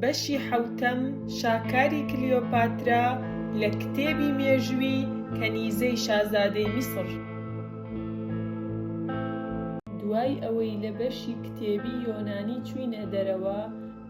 بەشی حەوتەم شاکاری کلیۆپاترا لە کتێبی مێژووی کەنیزەی شازادەی میسر. دوای ئەوەی لە بەشی کتێبی یۆنانی چووینە دەرەوە،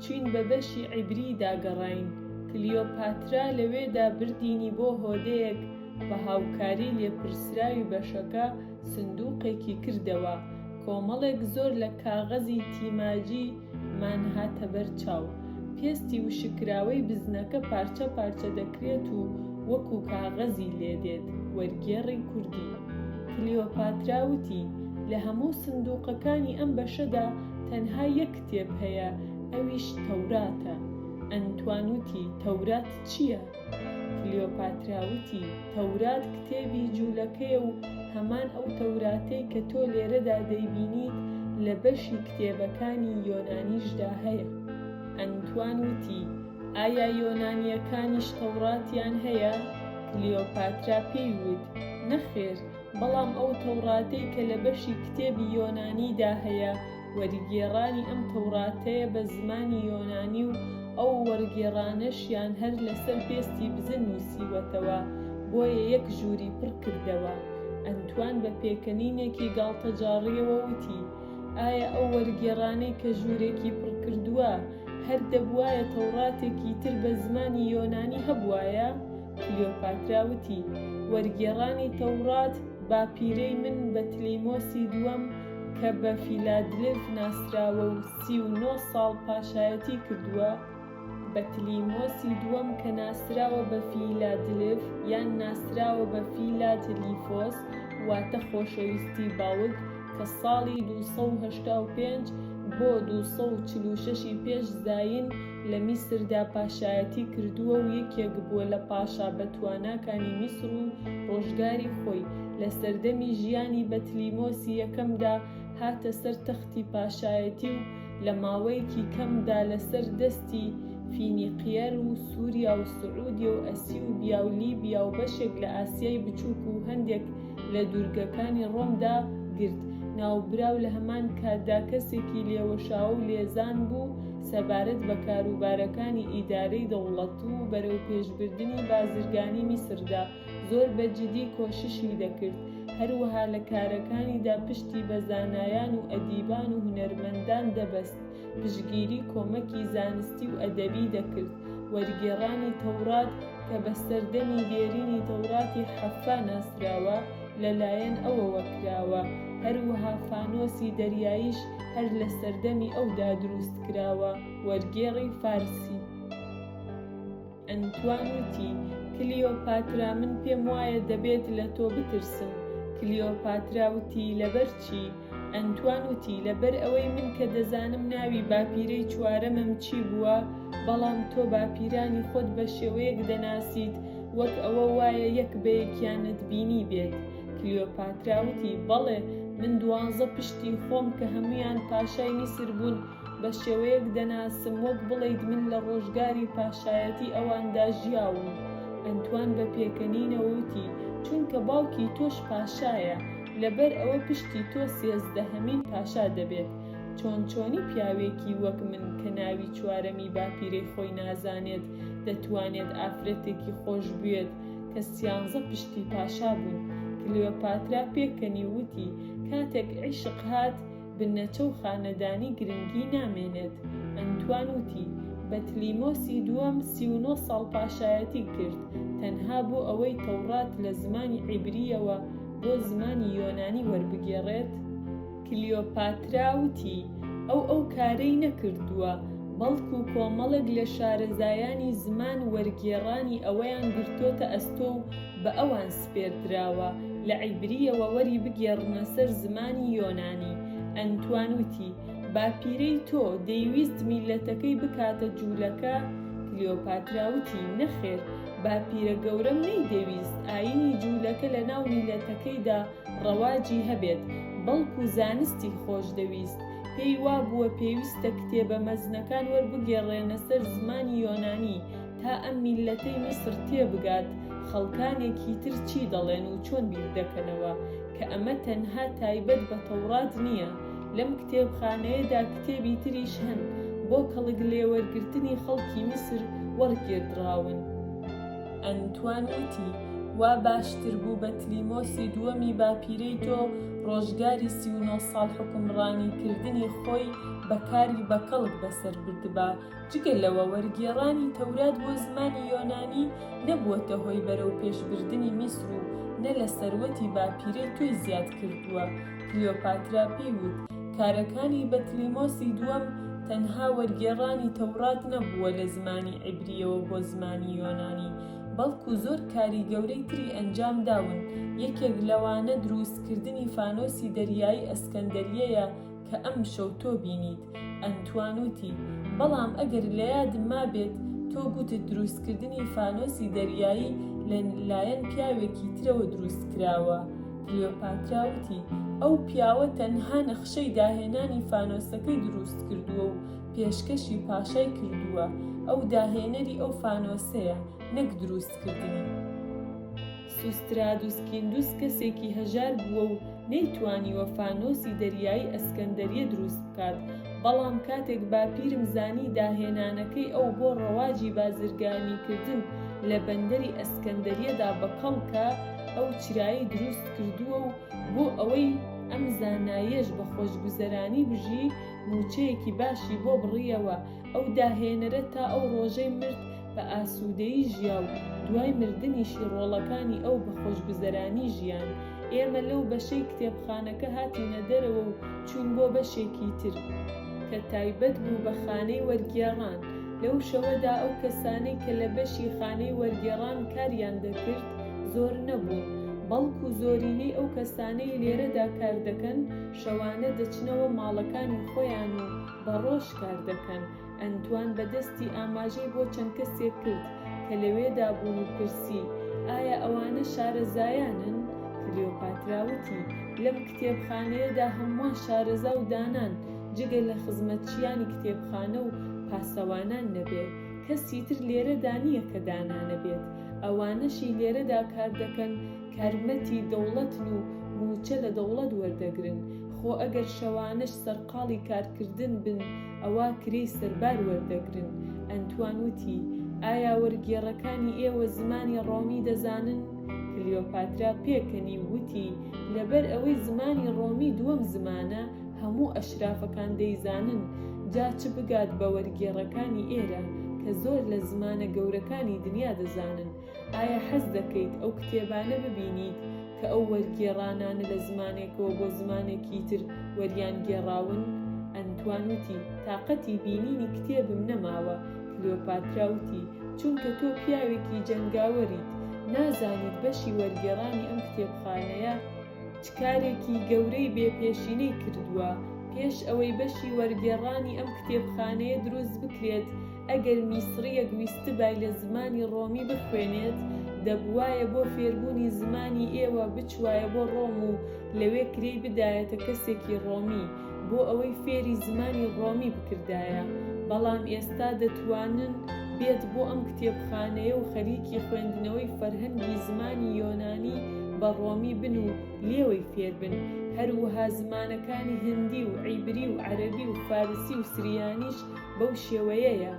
چووین بە بەشی عیبری داگەڕاین. کلیۆپاترا لەوێدا بردینی بۆ هۆدەیەک بە هاوکاری لێپرسراوی بەشەکە سندووقێکی کردەوە. کۆمەڵێک زۆر لە کاغەزی تیماجی مانهاتە بەرچاو. پێستی وشکراوەی بزنەکە پارچە پارچە دەکرێت و وەکو کاغەزی لێدێت. وەرگێڕی کوردی. کلیۆپاترا وتی لە هەموو سندووقەکانی ئەم بەشەدا تەنها یەک کتێب هەیە، ئەویش تەوراتە. ئەنتوان وتی تەورات چییە؟ کلیۆپاترا وتی تەورات کتێبی جوولەکەیە و هەمان ئەو تەوراتەی کە تۆ لێرەدا دەیبینیت لە بەشی کتێبەکانی یۆنانیشدا هەیە. ئەنتوان وتی ئایا یۆنانیەکانیش تەوراتیان هەیە؟ کلیۆپاترا پێی وت نەخێر، بەڵام ئەو تەوراتەی کە لە بەشی کتێبی یۆنانیدا هەیە وەرگێڕانی ئەم تەوراتەیە بە زمانی یۆنانی و ئەو وەرگێڕانەشیان هەر لەسەر پێستی بزن نووسیوەتەوە، بۆیە یەک ژووری پڕ کردەوە. ئەنتوان بە پێکەنینێکی گاڵتەجاڕیەوە وتی ئایا ئەو وەرگێڕانەی کە ژوورێکی پڕ کردووە هەر دەبوایە تەوراتێکی تر بە زمانی یۆنانی هەبوایە؟ کلیۆپاترا وتی وەرگێڕانی تەورات باپیرەی من بەتلیمۆسی دووەم کە بە فیلادلف ناسراوە و 39 ساڵ پاشایەتی کردووە. بەتلیمۆسی دووەم کە ناسراوە بە فیلادلف یان ناسراوە بە فیلاتلیفۆس واتە خۆشەویستی باوک، کە ساڵی 285 بۆ 246 پێش زاین لە میسردا پاشایەتی کردووە و یەکێک بووە لە پاشا بەتواناکانی میسر و ڕۆژگاری خۆی. لە سەردەمی ژیانی بەتلیمۆسی یەکەمدا هاتە سەر تەختی پاشایەتی و لە ماوەیەکی کەمدا لەسەر دەستی فینیقیەر و سووریا و سعودیا و ئەسیوبیا و لیبیا و بەشێک لە ئاسیای بچووک و هەندێک لە دوورگەکانی ڕۆمدا گرت. ناوبراو لە هەمان کاتدا کەسێکی لێوەشاو و لێزان بوو سەبارەت بە کاروبارەکانی ئیدارەی دەوڵەت و بەرەو پێشبردنی بازرگانی میسردا زۆر بەجددی کۆششی دەکرد. هەروەها لە کارەکانیدا پشتی بە زانایان و ئەدیبان و هونەرمەندان دەبەست، پشگیری کۆمەکی زانستی و ئەدەبی دەکرد. وەرگێڕانی تەورات کە بە سەردەمی دێرینی تەوراتی حەفا ناسراوە لەلایەن ئەوەوە کراوە. هەروەها فانۆسی دەریاییش هەر لە سەردەمی ئەودا دروست کراوە. وەرگێڕی فارسی. ئەنتوان وتی کلیۆپاترا من پێم وایە دەبێت لە تۆ بترسم. کلیۆپاترا وتی لەبەر چی؟ ئەنتوان وتی لەبەر ئەوەی من کە دەزانم ناوی باپیرەی چوارەمم چی بووە، بەڵام تۆ باپیرانی خۆت بە شێوەیەک دەناسیت وەک ئەوە وایە یەک بەیەکیانت بینی بێت. کلیۆپاترا وتی بەڵێ، من 12 پشتی خۆم کە هەمویان پاشای میسر بوون بە شێوەیەک دەناسم وەک بڵێیت من لە ڕۆژگاری پاشایەتی ئەواندا ژیاوم. ئەنتوان بە پێکەنینەوە وتی چونکە باوکی تۆش پاشایە، لەبەر ئەوە پشتی تۆ 13هەمین پاشا دەبێت. چۆنی پیاوێکی وەک من کە ناوی چوارەمی باپیرەی خۆی نازانێت دەتوانێت ئافرەتێکی خۆش بێت کە 13 پشتی پاشا بوون؟ کلیۆپاترا پێکەنی وتی کاتێک عیشق هات بنەچە و خانەدانی گرنگی نامێنێت. ئەنتوان وتی بەتلیمۆسی دووەم 39 ساڵ پاشایەتی کرد تەنها بۆ ئەوەی تەورات لە زمانی عیبریەوە بۆ زمانی یۆنانی وەربگێڕێت. کلیۆپاترا وتی ئەو کارەی نەکردووە، بەڵکو کۆمەڵێک لە شارەزایانی زمان وەرگێڕانی ئەوەیان گرتۆتە ئەستۆ و بە ئەوان سپێردراوە لە عیبریەوە وەری بگێڕنە سەر زمانی یۆنانی. ئەنتوان وتی باپیرەی تۆ دەیویست میلەتەکەی بکاتە جوولەکە؟ کلیۆپاترا وتی نەخێر، باپیرە گەورەم نەیدەویست ئاینی جوولەکە لە ناو میلەتەکەیدا ڕەواجی هەبێت، بەڵکو زانستی خۆش دەویست. پێی وا بووە پێویستە کتێبە مەزنەکان وەربگێڕێنە سەر زمانی یۆنانی تا ئەم میلەتەی میسر تێبگات خەڵکانێکی تر چی دەڵێن و چۆن بیر دەکەنەوە، کە ئەمە تەنها تایبەت بە تەورات نییە. لەم کتێبخانەیەدا کتێبی تریش هەن، بۆ کەڵک لێوەرگرتنی خەڵکی میسر وەرگێڕدراون. ئەنتوان وتی وا باشتر بوو بەتلیمۆسی دووەمی باپیرەی تۆ ڕۆژگاری 39 ساڵ حکومڕانیکردنی خۆی بەکاری بە کەڵک بەسەر بردبا. جگە لەوە وەرگێڕانی تەورات بۆ زمانی یۆنانی نەبووەتە هۆی بەرەو پێشبردننی میسر و نە لە سەروەتی باپیرەی تۆی زیاد کردووە. کلیۆپاترا پێیوت کارەکانی بەتلیمۆسی دووەم تەنها وەرگێڕانی تەورات نەبووە لە زمانی عیبریەوە بۆ زمانی یۆنانی، بەڵکو زۆر کاری گەورەی تری ئەنجام داون. یەکێک لەوانە دروستکردنی فانۆسی دەریایی ئەسکەندەریەیە کە ئەم شەو تۆ بینیت. ئەنتوان وتی بەڵام ئەگەر لە یادم مابێت تۆ گوتت دروستکردنی فانۆسی دەریایی لە لایەن پیاوێکی ترەوە دروستکراوە. کلیۆپاترا وتی ئەو پیاوە تەنها نەخشەی داهێنانی فانۆسەکەی دروست کردووە و پێشکەشی پاشای کردووە. ئەو داهێنەری ئەو فانۆسەیە نەک دروستکردنی. سوسترادوس کیندوس کەسێکی هەژار بووە و نەیتوانیوە فانۆسی دەریایی ئەسکەندەریە دروست بکات، بەڵام کاتێک باپیرم زانی داهێنانەکەی ئەو بۆ ڕەواجی بازرگانیکردن لە بەندەری ئەسکەندەریەدا بە کەڵکە ئەو چرایی دروست کردووە و بۆ ئەوەی ئەم زاناییەش بە خۆشگوزەرانی بژی موچەیەکی باشی بۆ بڕیەوە. ئەو داهێنەرە تا ئەو ڕۆژەی مرد بە ئاسوودەیی ژیا و دوای مردنیشی ڕۆڵەکانی ئەو بە خۆشگوزەرانی ژیان. ئێمە لەو بەشەی کتێبخانەکە هاتینە دەرەوە و چوون بۆ بەشێکی تر کە تایبەت بوو بە خانەی وەرگێڕان. لەو شەوەدا ئەو کەسانەی کە لە بەشی خانەی وەرگێڕان کاریان دەکرد زۆر نەبوون، بەڵکو زۆرینەی ئەو کەسانەی لێرەدا کار دەکەن شەوانە دەچنەوە ماڵەکانی خۆیان و بە ڕۆژ کار دەکەن. ئەنتوان بەدەستی ئاماژەی بۆ چەند کەسێک کرد کە لەوێدا بوون و پرسی ئایا ئەوانە شارەزایانن؟ کلیۆپاترا وتی لەم کتێبخانەیەدا هەمووان شارەزا و دانان، جگە لە خزمەتچیانی کتێبخانە و پاسەوانان نەبێت. کەسی تر لێرەدا نییە کە دانا نەبێت. ئەوانەشی لێرەدا کار دەکەن کارمەتی دەوڵەتن و موچە لە دەوڵەت وەردەگرن. خۆ ئەگەر شەوانەش سەرقاڵی کارکردن بن ئەوا کرێی سەربار وەردەگرن. ئەنتوان وتی ئایا وەرگێڕەکانی ئێوە زمانی ڕۆمی دەزانن؟ کلیۆپاترا پێکەنی وتی لەبەر ئەوەی زمانی ڕۆمی دووەم زمانە هەموو ئەشرافەکان دەیزانن، جا چ بگات بە وەرگێڕەکانی ئێرە کە زۆر لە زمانە گەورەکانی دنیا دەزانن. ئایا حەز دەکەیت ئەو کتێبانە ببینیت کە ئەو وەرگێڕانانە لە زمانێکەوە بۆ زمانێکی تر وەریان گێڕاون؟ ئەنتوان وتی تاقەتی بینینی کتێبم نەماوە. کلیۆپاترا وتی چونکە تۆ پیاوێکی جەنگاوەریت، نازانیت بەشی وەرگێڕانی ئەم کتێبخانەیە چ کارێکی گەورەی بێپێشینەی کردووە. پێش ئەوەی بەشی وەرگێڕانی ئەم کتێبخانەیە دروست بکرێت، ئەگەر میسریەک ویستبای لە زمانی ڕۆمی بخوێنێت، دەبوایە بۆ فێربوونی زمانی ئێوە بچوایە بۆ ڕۆم و لەوێ کرێی بدایەتە کەسێکی ڕۆمی بۆ ئەوەی فێری زمانی ڕۆمی بکردایە. بەڵام ئێستا دەتوانن بێت بۆ ئەم کتێبخانەیە و خەریکی خوێندنەوەی فەرهەنگی زمانی یۆنانی بە ڕۆمی بن و لێوەی فێر بن. هەروەها زمانەکانی هندی و عیبری و عەرەبی و فارسی و سریانیش بەو شێوەیەیە،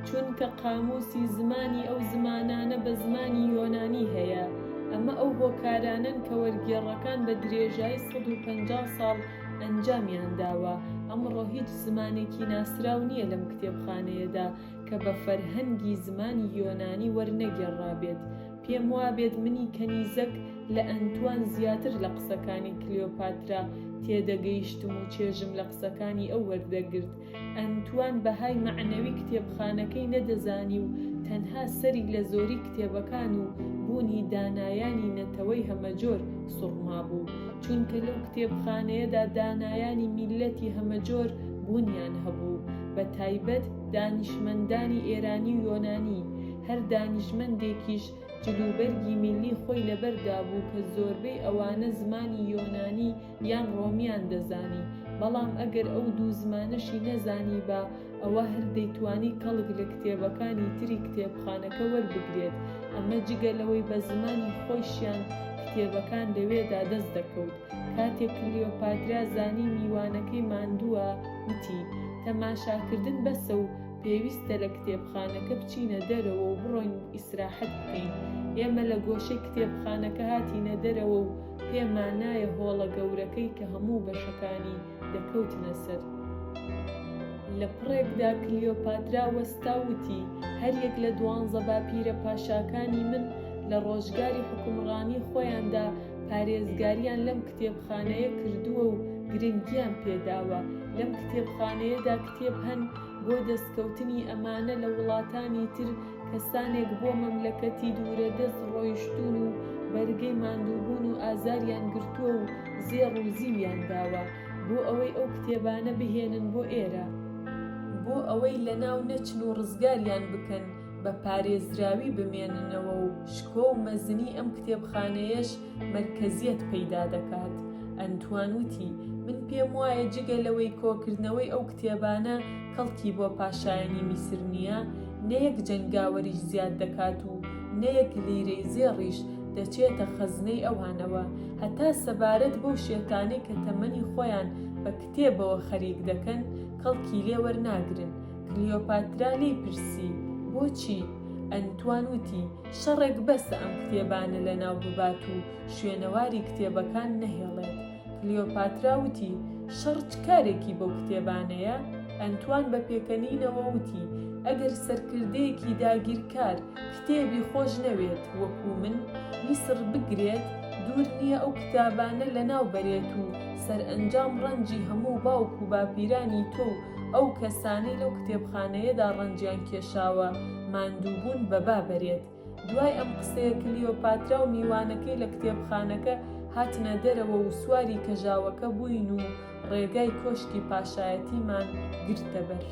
چونکە قاموسی زمانی ئەو زمانانە بە زمانی یۆنانی هەیە. ئەمە ئەو هۆکارانن کە وەرگێڕەکان بە درێژایی 150 ساڵ ئەنجامیان داوە. ئەمڕۆ هیچ زمانێکی ناسراو نییە لەم کتێبخانەیەدا کە بە فەرهەنگی زمانی یۆنانی وەرنەگێڕابێت. پێم وابێت منی کەنیزەک لە ئەنتوان زیاتر لە قسەکانی کلیۆپاترا تێدەگەیشتم و چێژم لە قسەکانی ئەو وەردەگرت. ئەنتوان بەهای مەعنەوی کتێبخانەکەی نەدەزانی و تەنها سەری لە زۆری کتێبەکان و بوونی دانایانی نەتەوەی هەمەجۆر سوڕما بوو، چونکە لەو کتێبخانەیەدا دانایانی میلەتی هەمەجۆر بوونیان هەبوو، بە تایبەت دانیشمەندانی ئێرانی و یۆنانی. هەر دانیشمەندێکیش جلوبەرگی میلی خۆی لەبەردا بوو کە زۆربەی ئەوانە زمانی یۆنانی یان ڕۆمیان دەزانی. بەڵام ئەگەر ئەو دوو زمانەشی نەزانی بە ئەوە هەر دەیتوانی کەڵک لە کتێبەکانی تری کتێبخانەکە وەربگرێت. ئەمە جگە لەوەی بە زمانی خۆشیان کتێبەکان لەوێدا دەست دەکەوت. کاتێک کلیۆپاترا زانی میوانەکەی ماندووە وتی تەماشاکردن بەسە و پێویستە لە کتێبخانەکە بچینە دەرەوە و بڕۆین ئیسراحەت بکەین. ئێمە لە گۆشەی کتێبخانەکە هاتینە دەرەوە و پێمان نایە هۆڵە گەورەکەی کە هەموو بەشەکانی دەکەوتنە سەر. لە پڕێکدا کلیۆپاترا وەستا وتی هەریەک لە 12 باپیرە پاشاکانی من لە ڕۆژگاری حکومڕانی خۆیاندا پارێزگاریان لەم کتێبخانەیە کردووە و گرنگیان پێداوە. لەم کتێبخانەیەدا کتێب هەن بۆ دەستکەوتنی ئەمانە لە وڵاتانی تر کەسانێک بۆ مەملەکەتی دوورەدەست ڕۆیشتون و بەرگەی ماندووبوون و ئازاریان گرتووە و زێڕ و زیویان داوە بۆ ئەوەی ئەو کتێبانە بهێنن بۆ ئێرە، بۆ ئەوەی لەناو نەچن و ڕزگاریان بکەن بە پارێزراوی بمێننەوە و شکۆ و مەزنی ئەم کتێبخانەیەش مەرکەزیەت پەیدا دەکات. ئەنتوان وتی من پێم وایە جگە لەوەی کۆکردنەوەی ئەو کتێبانە کەڵکی بۆ پاشایانی میسر نییە، نەیەک جەنگاوەریش زیاد دەکات و نەیەک لیرەی زێڕیش دەچێتە خەزنەی ئەوانەوە، هەتا سەبارەت بەو شێتانەی کە تەمەنی خۆیان بە کتێبەوە خەریک دەکەن کەڵکی لێ وەرناگرن. کلیۆپاترا لێی پرسی بۆچی؟ ئەنتوان وتی شەڕێک بەسە ئەم کتێبانە لەناو ببات و شوێنەواری کتێبەکان نەهێڵێت. کلیۆپاترا وتی شەڕ چ کارێکی بەو کتێبانەیە؟ ئەنتوان بە پێکەنینەوە وتی ئەگەر سەرکردەیەکی داگیرکار کتێبی خۆش نەوێت وەکو من میسر بگرێت، دوور نییە ئەو کتابانە لەناو بەرێت و سەرئەنجام ڕەنجی هەموو باوک و باپیرانی تۆ و ئەو کەسانەی لەو کتێبخانەیەدا ڕەنجیان کێشاوە ماندووبوون بەبا بەرێت. دوای ئەم قسەیە کلیۆپاترا و میوانەکەی لە کتێبخانەکە هاتنە دەرەوە و سواری کەژاوەکە بووین و ڕێگای کۆشکی پاشایەتیمان گرتە بەر.